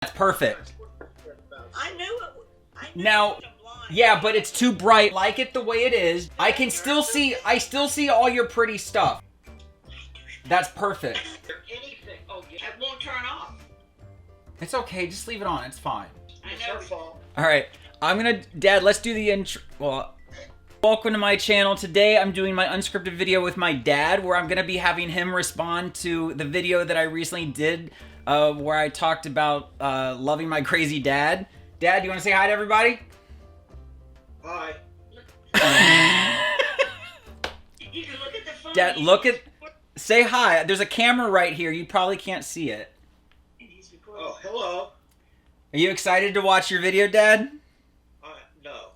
That's perfect. I knew it. Now, yeah, but it's too bright. Like it the way it is. I can still see. I still see all your pretty stuff. That's perfect. Anything. Oh, yeah. It won't turn off. It's okay. Just leave it on. It's fine. It's her fault. All right. Dad, let's do the intro. Well, welcome to my channel. Today I'm doing my unscripted video with my dad, where I'm gonna be having him respond to the video that I recently did, where I talked about loving my crazy dad. Dad, you want to say hi to everybody? Hi. You can look at the phone. Dad, say hi. There's a camera right here. You probably can't see it. Oh, hello. Are you excited to watch your video, Dad? No.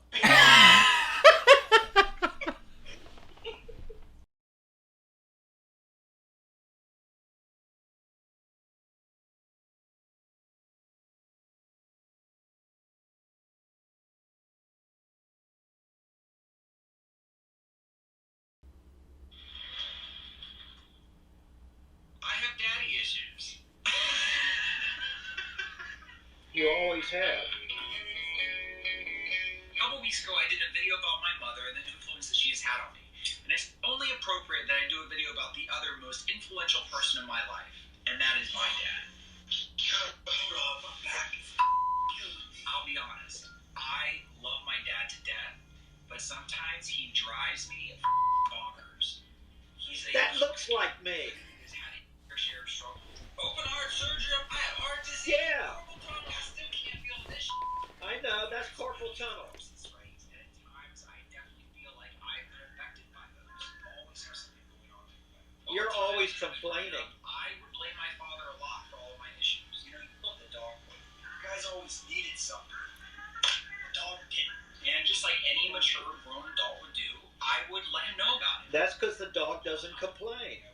I have daddy issues. You always have. A couple weeks ago, I did a video about my mother and the influence that she has had on me. And it's only appropriate that I do a video about the other most influential person in my life, and that is my dad. I'll be honest, I love my dad to death, but sometimes he drives me bonkers. That looks like me. Share struggle. Open heart surgery. I have heart disease. Yeah. Carpal tunnel. I still can't feel this. I know. That's carpal tunnel. That's right. And at times, I definitely feel like I've been affected by those. Always have something going on. You're always complaining. I would blame my father a lot for all of my issues. You know, you love the dog, but you guys always needed something. The dog didn't. And just like any mature grown adult would do, I would let him know about it. That's because the dog doesn't complain.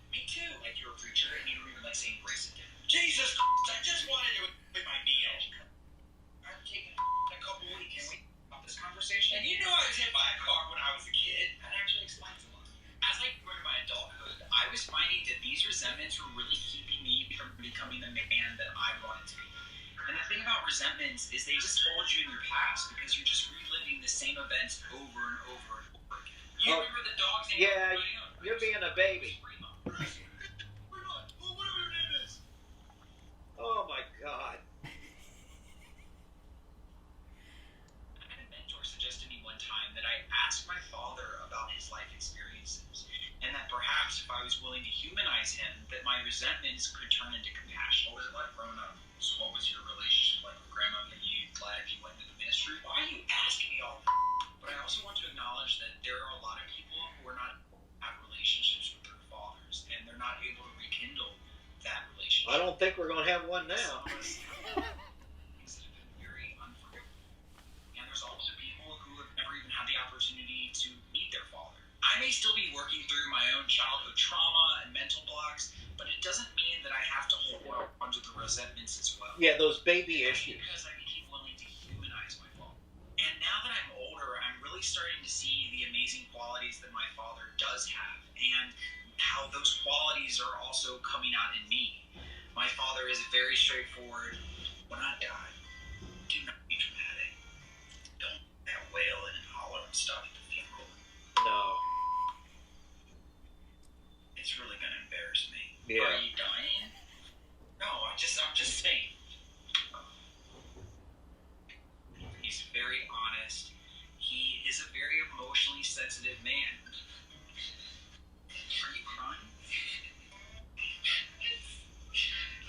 Me too. Like you're a preacher and you don't even like saying grace again. Jesus Christ, I just wanted to with my meal. I'm taking a couple weeks off this conversation. And you know I was hit by a car when I was a kid. That actually explains a lot. As I grew into my adulthood, I was finding that these resentments were really keeping me from becoming the man that I wanted to be. And the thing about resentments is they just hold you in your past because you're just reliving the same events over and over and over again. You remember the dogs? Yeah, you're being a baby. Oh my God. I had a mentor suggest to me one time that I ask my father about his life experiences, and that perhaps if I was willing to humanize him, that my resentments could turn into compassion. What was it like growing up? So what was your relationship like with grandma? Are you glad you went into the ministry? Why are you asking me all that? But I also want to acknowledge that there are a lot of people who are not have relationships with their fathers, and they're not able to rekindle that relationship. I don't think we're going to have one now. Some of us have things that have been very unforgivable. And there's also people who have never even had the opportunity to meet their father. I may still be working through my own childhood trauma and mental blocks, but it doesn't mean that I have to hold on to the resentments as well. Yeah, those baby issues. Because I became willing to humanize my father. And now that I'm older, I'm really starting to see the amazing qualities that my father does have, and how those qualities are also coming out in me. My father is very straightforward. When I die, do not be dramatic. Don't wail and holler and stuff at the funeral. No. It's really gonna embarrass me. Yeah. Are you dying? No, I'm just saying. He's very honest. He is a very emotionally sensitive man. Are you crying?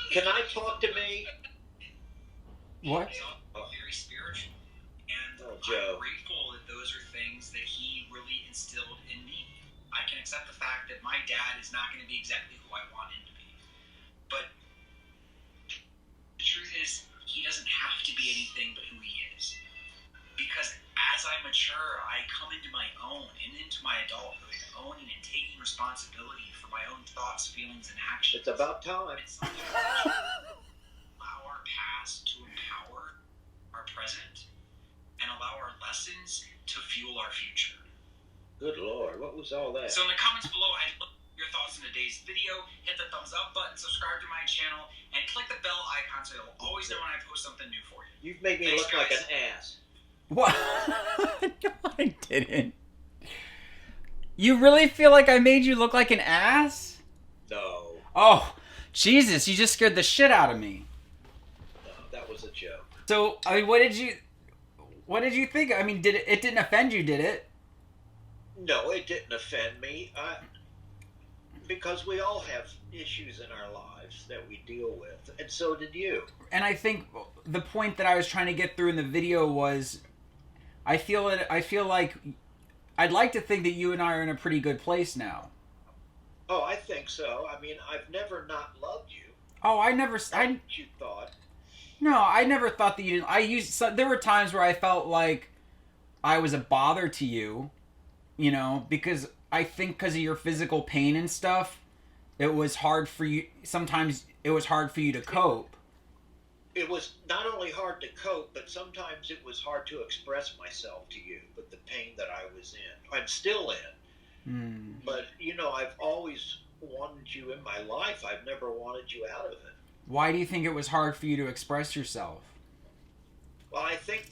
Can I talk to me? What? He's also very spiritual. And Joe. I'm grateful that those are things that he really instilled in me. I can accept the fact that my dad is not going to be exactly who I want him to be. But the truth is, he doesn't have to be anything but who he is. Because as I mature, I come into my own and into my adulthood, owning and taking responsibility for my own thoughts, feelings, and actions. It's about time. It's something that allow our past to empower our present and allow our lessons to fuel our future. Good Lord, what was all that? So in the comments below, I'd love your thoughts on today's video. Hit the thumbs up button, subscribe to my channel, and click the bell content. I'll always know when I post something new for you. You've made me Thanks, look like guys. an ass. What? No, I didn't. You really feel like I made you look like an ass? No, Oh, Jesus, you just scared the shit out of me. no, that was a joke. So, I mean, what did you think? I mean, it didn't offend you, did it? No, it didn't offend me. Because we all have issues in our lives that we deal with, and so did you. And I think the point that I was trying to get through in the video was, I feel like I'd like to think that you and I are in a pretty good place now. Oh, I think so. I mean, I've never not loved you. Oh, You thought. No, I never thought that you didn't. There were times where I felt like I was a bother to you, you know, because I think because of your physical pain and stuff, it was hard for you. Sometimes it was hard for you to cope. It was not only hard to cope, but sometimes it was hard to express myself to you with the pain that I was in. I'm still in. But, you know, I've always wanted you in my life. I've never wanted you out of it. Why do you think it was hard for you to express yourself? Well, I think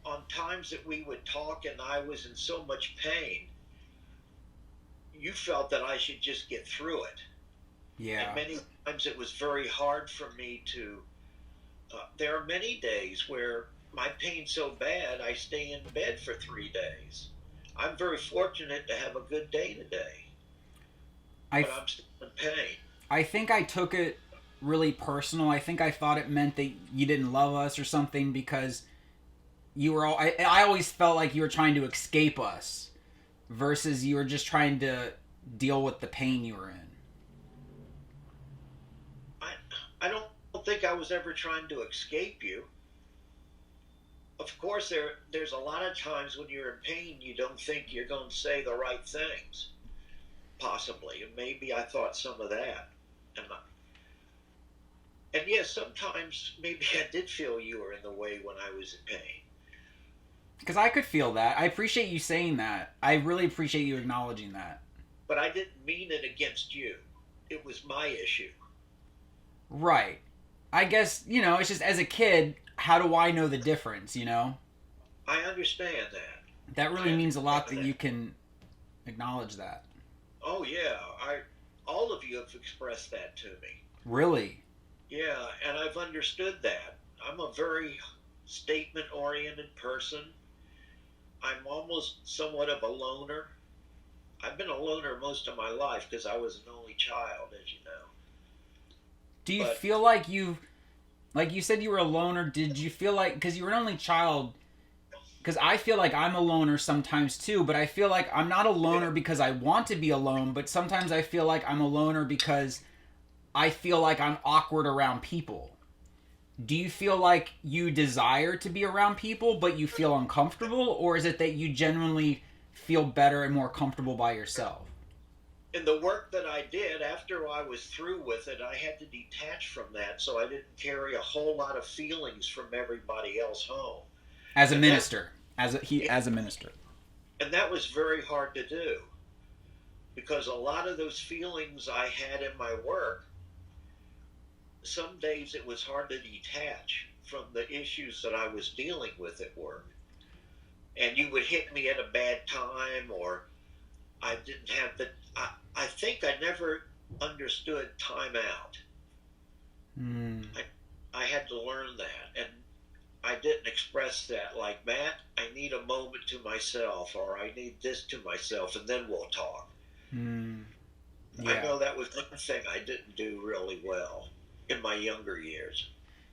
on times that we would talk and I was in so much pain, you felt that I should just get through it. Yeah. And many times it was very hard for me to... there are many days where my pain's so bad I stay in bed for 3 days. I'm very fortunate to have a good day today. But I'm still in pain. I think I took it really personal. I think I thought it meant that you didn't love us or something because you were all... I always felt like you were trying to escape us versus you were just trying to deal with the pain you were in. I don't think I was ever trying to escape you. Of course, there's a lot of times when you're in pain, you don't think you're going to say the right things. Possibly. And maybe I thought some of that. And yes, sometimes maybe I did feel you were in the way when I was in pain. Because I could feel that. I appreciate you saying that. I really appreciate you acknowledging that. But I didn't mean it against you. It was my issue. Right. I guess, you know, it's just as a kid, how do I know the difference, you know? I understand that. That really means a lot that you can acknowledge that. Oh, yeah. All of you have expressed that to me. Really? Yeah, and I've understood that. I'm a very statement-oriented person. I'm almost somewhat of a loner. I've been a loner most of my life because I was an only child, as you know. Do you feel like you said you were a loner, did you feel like, because you were an only child, because I feel like I'm a loner sometimes too, but I feel like I'm not a loner because I want to be alone, but sometimes I feel like I'm a loner because I feel like I'm awkward around people. Do you feel like you desire to be around people, but you feel uncomfortable, or is it that you genuinely feel better and more comfortable by yourself? In the work that I did, after I was through with it, I had to detach from that so I didn't carry a whole lot of feelings from everybody else home. As a minister. As a minister. And that was very hard to do. Because a lot of those feelings I had in my work, some days it was hard to detach from the issues that I was dealing with at work. And you would hit me at a bad time, or I didn't have the... I think I never understood time out. I had to learn that, and I didn't express that like, Matt, I need a moment to myself, or I need this to myself, and then we'll talk. Yeah. I know that was one thing I didn't do really well in my younger years.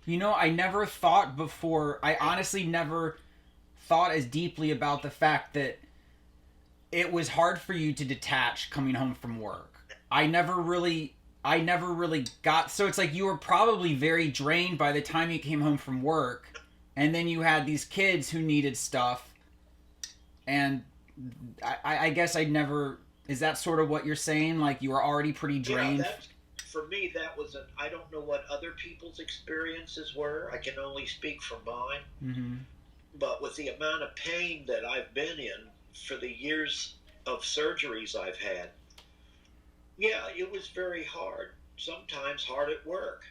You know, I never thought before, I honestly never thought as deeply about the fact that it was hard for you to detach coming home from work. I never really got... So it's like you were probably very drained by the time you came home from work, and then you had these kids who needed stuff, and I guess I never... Is that sort of what you're saying? Like you were already pretty drained? Yeah, for me, that was I don't know what other people's experiences were. I can only speak for mine. Mm-hmm. But with the amount of pain that I've been in for the years of surgeries I've had, yeah, it was very hard. Sometimes hard at work.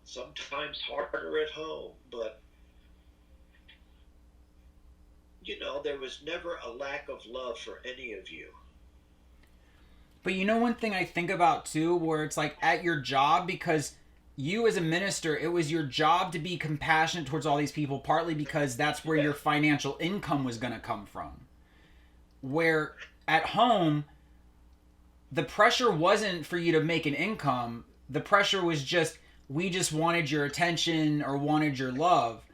sometimes harder at home, but there was never a lack of love for any of you. But one thing I think about too, where it's like at your job, because you as a minister, it was your job to be compassionate towards all these people, partly because that's where your financial income was going to come from. Where at home, the pressure wasn't for you to make an income. The pressure was just, we just wanted your attention or wanted your love.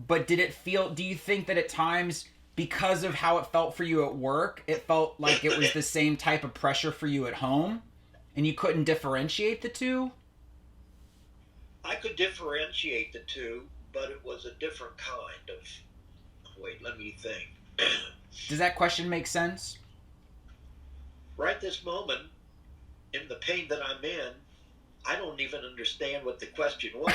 But do you think that at times, because of how it felt for you at work, it felt like it was the same type of pressure for you at home, and you couldn't differentiate the two? I could differentiate the two, but it was a different kind of... Wait, let me think. Does that question make sense? Right this moment, in the pain that I'm in, I don't even understand what the question was.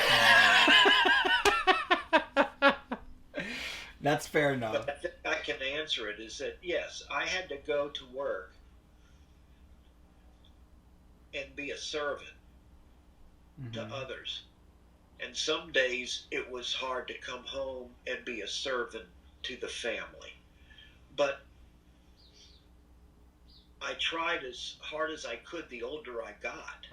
That's fair enough. But I think I can answer it, is that, yes, I had to go to work and be a servant to others. And some days it was hard to come home and be a servant to the family. But I tried as hard as I could the older I got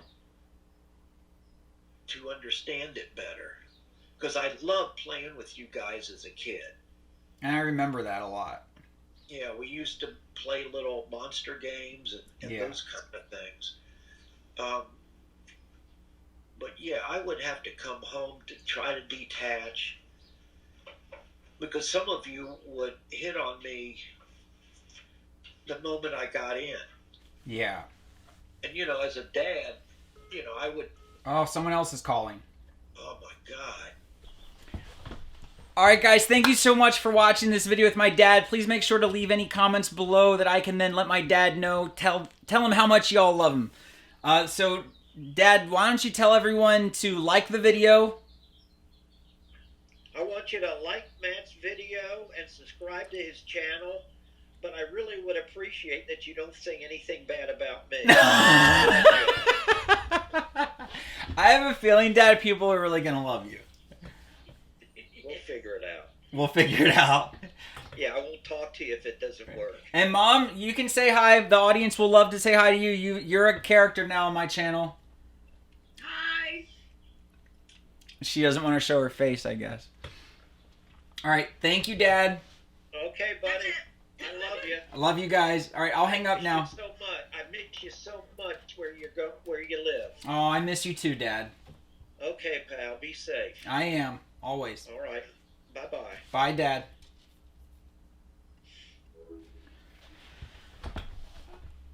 to understand it better. Because I loved playing with you guys as a kid. And I remember that a lot. Yeah, we used to play little monster games and those kind of things. But yeah, I would have to come home to try to detach, because some of you would hit on me the moment I got in. Yeah. And as a dad, I would... Oh, someone else is calling. Oh my God. Alright guys, thank you so much for watching this video with my dad. Please make sure to leave any comments below that I can then let my dad know. Tell him how much y'all love him. So, Dad, why don't you tell everyone to like the video? I want you to like Matt's video and subscribe to his channel, but I really would appreciate that you don't say anything bad about me. I have a feeling, Dad, people are really going to love you. We'll figure it out. We'll figure it out. Yeah, I won't talk to you if it doesn't work. And Mom, you can say hi. The audience will love to say hi to you. You're a character now on my channel. Hi. She doesn't want to show her face, I guess. All right, thank you, Dad. Okay, buddy. I love you. I love you guys. All right, I'll hang up now. So much. I miss you so much where you live. Oh, I miss you too, Dad. Okay, pal. Be safe. I am. Always. All right. Bye-bye. Bye, Dad.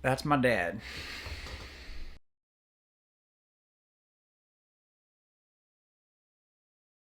That's my dad.